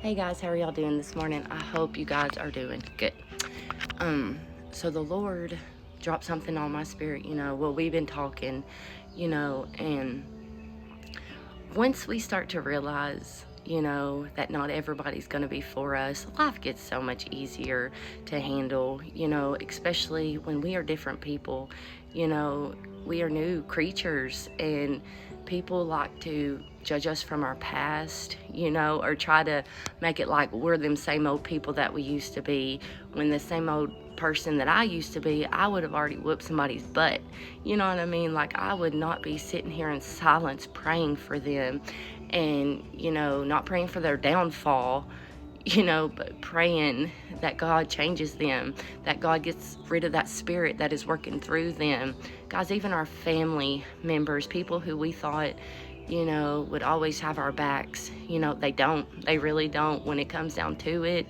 Hey guys, how are y'all doing this morning? I hope you guys are doing good. So the Lord dropped something on my spirit, we've been talking, and once we start to realize, that not everybody's going to be for us, life gets so much easier to handle, especially when we are different people, we are new creatures, and people like to judge us from our past, or try to make it like we're them same old people that we used to be, when the same old person that I used to be, I would have already whooped somebody's butt. You know what I mean? Like, I would not be sitting here in silence praying for them and, not praying for their downfall, but praying that God changes them, that God gets rid of that spirit that is working through them. Guys, even our family members, people who we thought, would always have our backs, they don't. They really don't. When it comes down to it,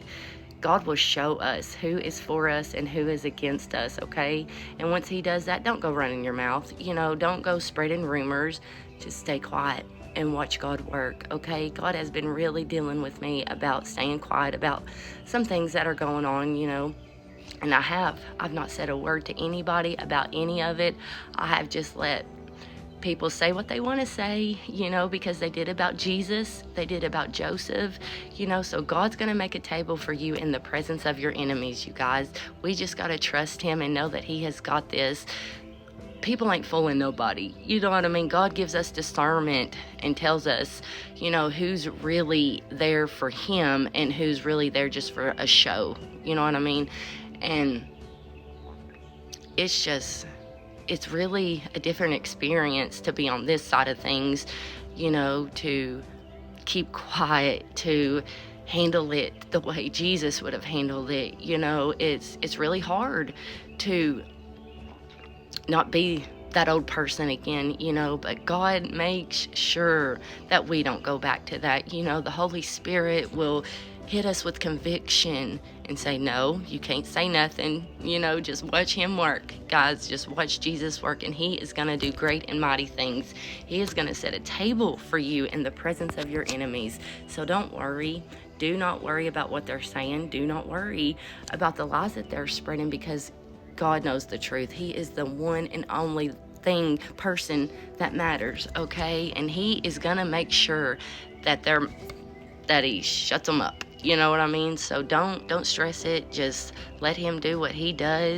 God will show us who is for us and who is against us, okay? And once he does that, don't go running your mouth. Don't go spreading rumors. Just stay quiet and watch God work, okay? God has been really dealing with me about staying quiet about some things that are going on, and I've not said a word to anybody about any of it. I have just let people say what they want to say, because they did about Jesus, they did about Joseph, so God's going to make a table for you in the presence of your enemies, you guys. We just got to trust him and know that he has got this. People ain't fooling nobody. You know what I mean? God gives us discernment and tells us, who's really there for him and who's really there just for a show. You know what I mean? And it's really a different experience to be on this side of things, to keep quiet, to handle it the way Jesus would have handled it. It's really hard to not be that old person again, but God makes sure that we don't go back to that. The Holy Spirit will hit us with conviction and say, no, you can't say nothing, just watch him work. Guys, just watch Jesus work, and he is going to do great and mighty things. He is going to set a table for you in the presence of your enemies. So don't worry. Do not worry about what they're saying. Do not worry about the lies that they're spreading, because God knows the truth. He is the one and only person that matters, okay? And he is gonna make sure that he shuts them up. You know what I mean? So don't stress it. Just let him do what he does.